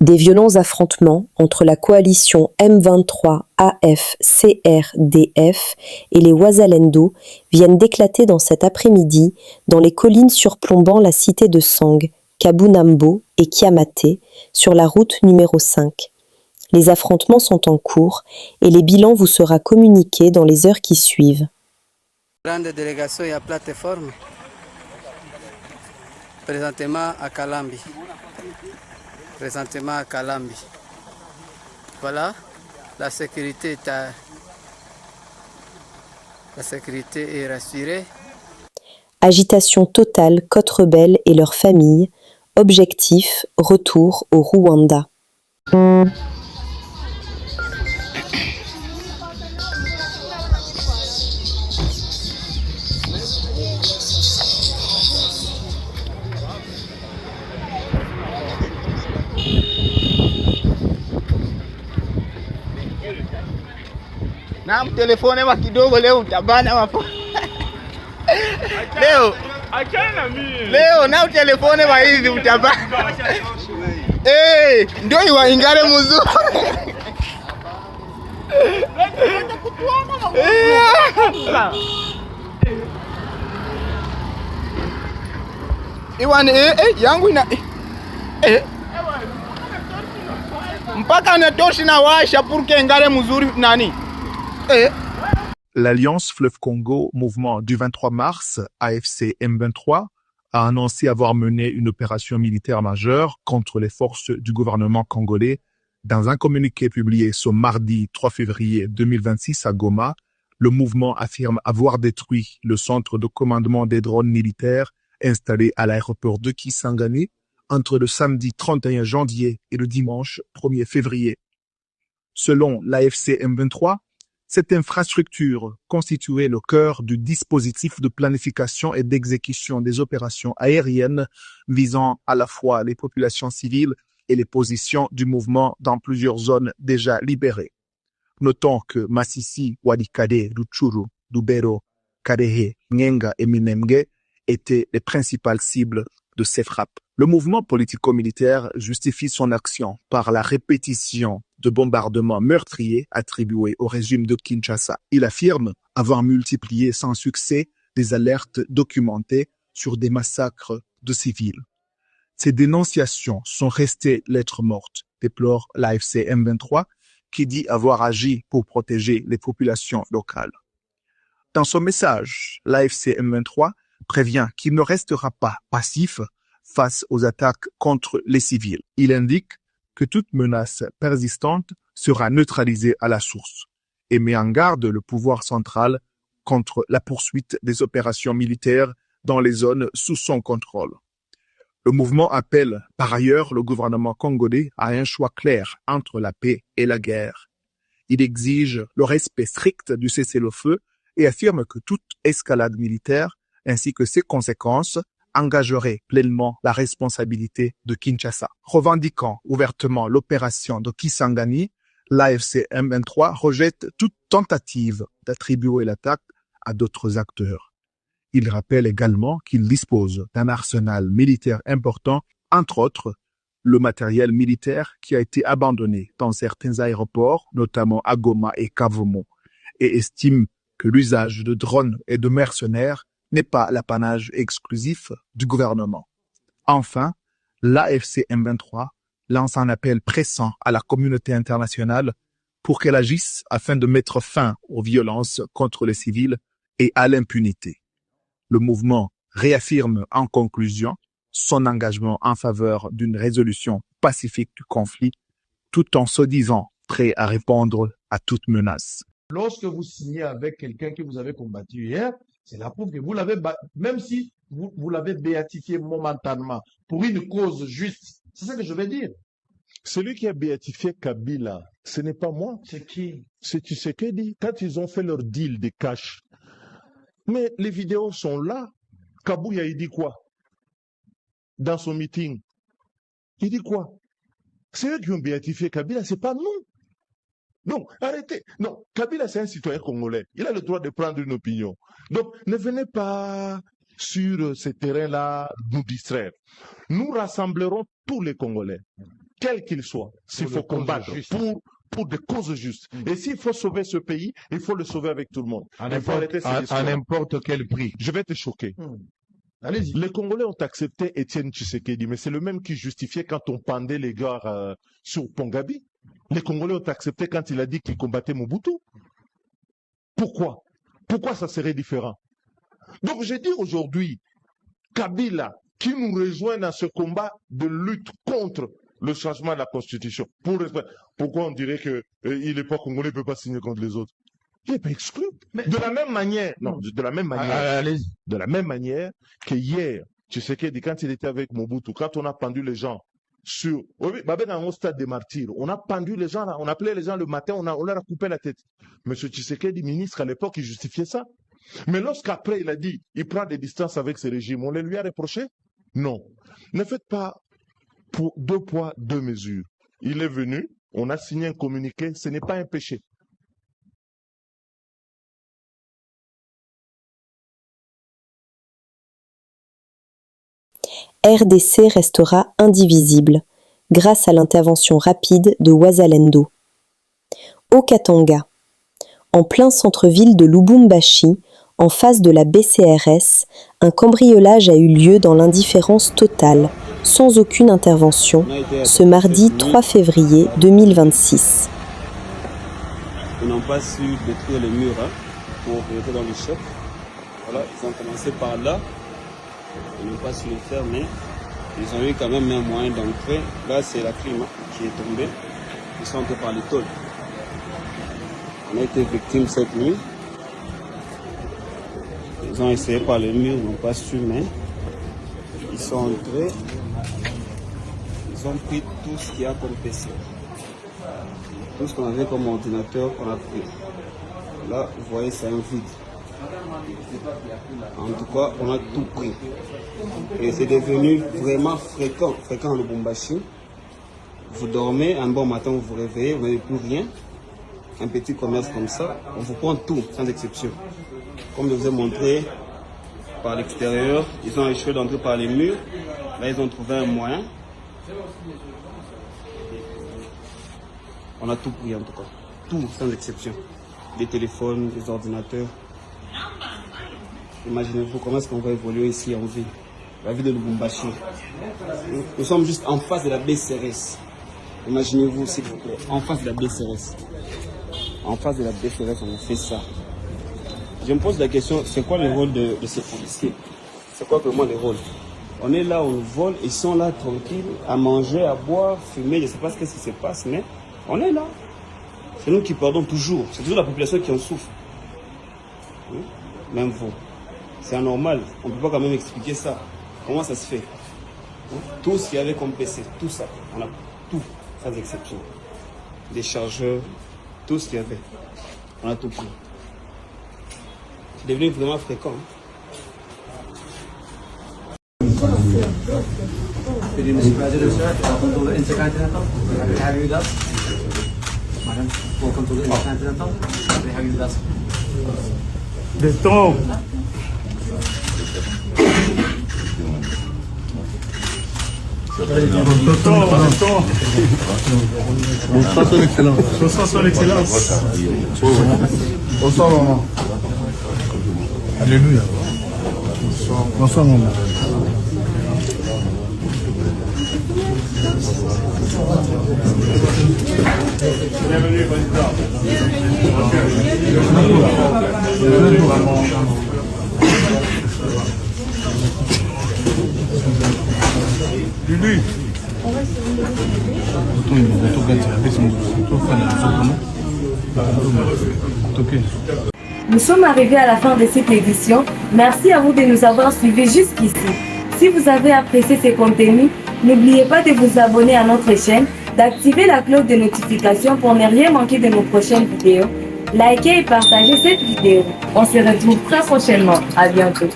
Des violents affrontements entre la coalition M23-AF-CRDF et les Wazalendo viennent d'éclater dans cet après-midi dans les collines surplombant la cité de Sang, Kabunambo et Kiamate, sur la route numéro 5. Les affrontements sont en cours et les bilans vous sera communiqué dans les heures qui suivent. Grande délégation et à plateforme, présentement à Kalambi. Voilà, la sécurité est rassurée. Agitation totale côte rebelle et leurs familles. Objectif, retour au Rwanda. Na mtelefone wa kidogo leo utabana wapo. Leo achana mimi. Leo na mtelefone wa hivi utabana. Ndio iwaingare mzuri. Iwan yangu ina mpaka netoshi na washa pour que ngare mzuri nani. L'Alliance Fleuve Congo, mouvement du 23 mars, AFC M23, a annoncé avoir mené une opération militaire majeure contre les forces du gouvernement congolais. Dans un communiqué publié ce mardi 3 février 2026 à Goma, le mouvement affirme avoir détruit le centre de commandement des drones militaires installé à l'aéroport de Kisangani entre le samedi 31 janvier et le dimanche 1er février. Selon l'AFC M23, cette infrastructure constituait le cœur du dispositif de planification et d'exécution des opérations aériennes visant à la fois les populations civiles et les positions du mouvement dans plusieurs zones déjà libérées. Notons que Masisi, Walikale, Rutshuru, Lubero, Karehe, Ngenga et Minembwe étaient les principales cibles de ces frappes. Le mouvement politico-militaire justifie son action par la répétition de bombardements meurtriers attribués au régime de Kinshasa. Il affirme avoir multiplié sans succès des alertes documentées sur des massacres de civils. Ces dénonciations sont restées lettres mortes, déplore l'AFC M23, qui dit avoir agi pour protéger les populations locales. Dans son message, l'AFC M23 prévient qu'il ne restera pas passif face aux attaques contre les civils. Il indique que toute menace persistante sera neutralisée à la source et met en garde le pouvoir central contre la poursuite des opérations militaires dans les zones sous son contrôle. Le mouvement appelle par ailleurs le gouvernement congolais à un choix clair entre la paix et la guerre. Il exige le respect strict du cessez-le-feu et affirme que toute escalade militaire ainsi que ses conséquences engagerait pleinement la responsabilité de Kinshasa. Revendiquant ouvertement l'opération de Kisangani, l'AFC M23 rejette toute tentative d'attribuer l'attaque à d'autres acteurs. Il rappelle également qu'il dispose d'un arsenal militaire important, entre autres le matériel militaire qui a été abandonné dans certains aéroports, notamment à Goma et Kavumu, et estime que l'usage de drones et de mercenaires n'est pas l'apanage exclusif du gouvernement. Enfin, l'AFC M23 lance un appel pressant à la communauté internationale pour qu'elle agisse afin de mettre fin aux violences contre les civils et à l'impunité. Le mouvement réaffirme en conclusion son engagement en faveur d'une résolution pacifique du conflit, tout en se disant prêt à répondre à toute menace. Lorsque vous signez avec quelqu'un que vous avez combattu hier, c'est la preuve que vous l'avez, même si vous l'avez béatifié momentanément pour une cause juste. C'est ça que je veux dire. Celui qui a béatifié Kabila, ce n'est pas moi. C'est qui? C'est Tshisekedi, quand ils ont fait leur deal de cash. Mais les vidéos sont là. Kabouya, il dit quoi? Dans son meeting. Il dit quoi? C'est eux qui ont béatifié Kabila, c'est pas nous. Non, arrêtez. Non, Kabila, c'est un citoyen congolais. Il a le droit de prendre une opinion. Donc, ne venez pas sur ce terrain-là nous distraire. Nous rassemblerons tous les Congolais. quel qu'il soit, s'il Pour faut des causes combattre justes. pour des causes justes. Et s'il faut sauver ce pays, il faut le sauver avec tout le monde. À Il faut arrêter ces histoires. n'importe quel prix. Je vais te choquer. Allez-y. Les Congolais ont accepté Étienne Tshisekedi, mais c'est le même qui justifiait quand on pendait les gars sur Pongabi. Les Congolais ont accepté quand il a dit qu'il combattait Mobutu. Pourquoi? Pourquoi ça serait différent? Donc je dis aujourd'hui, Kabila, qui nous rejoint dans ce combat de lutte contre le changement de la Constitution. Pourquoi on dirait qu'il n'est pas Congolais, il ne peut pas signer contre les autres? Il n'est pas exclu. De la même manière, non, de la même manière, Allez-y. de la même manière que hier, Tshisekedi, quand il était avec Mobutu, quand on a pendu les gens sur, oui, dans un stade des martyrs, on a pendu les gens là, on appelait les gens le matin, on leur a coupé la tête. Monsieur Tshisekedi, ministre à l'époque, il justifiait ça. Mais lorsqu'après il a dit, il prend des distances avec ce régime, on les lui a reproché? Non. Ne faites pas pour 2 poids, 2 mesures. Il est venu, on a signé un communiqué, ce n'est pas un péché. RDC restera indivisible grâce à l'intervention rapide de Wazalendo. Au Katanga, en plein centre-ville de Lubumbashi, en face de la BCRS, un cambriolage a eu lieu dans l'indifférence totale, sans aucune intervention, ce mardi 3 février 2026. Ils n'ont pas su détruire les murs pour rentrer dans le choc. Voilà, ils ont commencé par là. Ils n'ont pas su le faire, mais ils ont eu quand même un moyen d'entrer. Là, c'est la clim qui est tombée. Ils sont entrés par les tôles. On a été victimes cette nuit. Ils ont essayé par les murs, ils n'ont pas su, mais ils sont entrés. Ils ont pris tout ce qu'il y a comme PC. Tout ce qu'on avait comme ordinateur, on a pris. Là, vous voyez, c'est un vide. En tout cas, on a tout pris. Et c'est devenu vraiment fréquent au Lubumbashi. Vous dormez, un bon matin, vous vous réveillez, vous n'avez plus rien. Un petit commerce comme ça, on vous prend tout, sans exception. Comme je vous ai montré, par l'extérieur, ils ont échoué d'entrer par les murs. Là, ils ont trouvé un moyen. On a tout pris en tout cas. Tout, sans exception. Des téléphones, des ordinateurs. Imaginez-vous comment est-ce qu'on va évoluer ici en ville. La ville de Lubumbashi. Nous sommes juste en face de la BCRS. Imaginez-vous, s'il vous plaît, en face de la BCRS. En face de la BCRS, on fait ça. Je me pose la question, c'est quoi le rôle de ces policiers? C'est quoi vraiment le rôle? On est là, on vole, ils sont là tranquilles, à manger, à boire, fumer, je ne sais pas ce qui se passe, mais on est là. C'est nous qui perdons toujours. C'est toujours la population qui en souffre. Oui? Même vous. C'est anormal. On ne peut pas quand même expliquer ça. Comment ça se fait? Tout ce qu'il y avait comme PC, tout ça, on a tout, sans exception. Des chargeurs, tout ce qu'il y avait. On a tout pris. C'est devenu vraiment fréquent. Détends. Bonsoir son excellence. Bonsoir son excellence. Bonsoir maman. Alléluia. Bonsoir. Bonsoir maman. Bienvenue président. Bienvenue maman. Lulu. Nous sommes arrivés à la fin de cette édition. Merci à vous de nous avoir suivis jusqu'ici. Si vous avez apprécié ces contenus, n'oubliez pas de vous abonner à notre chaîne, d'activer la cloche de notification pour ne rien manquer de nos prochaines vidéos. Likez et partagez cette vidéo. On se retrouve très prochainement. À bientôt.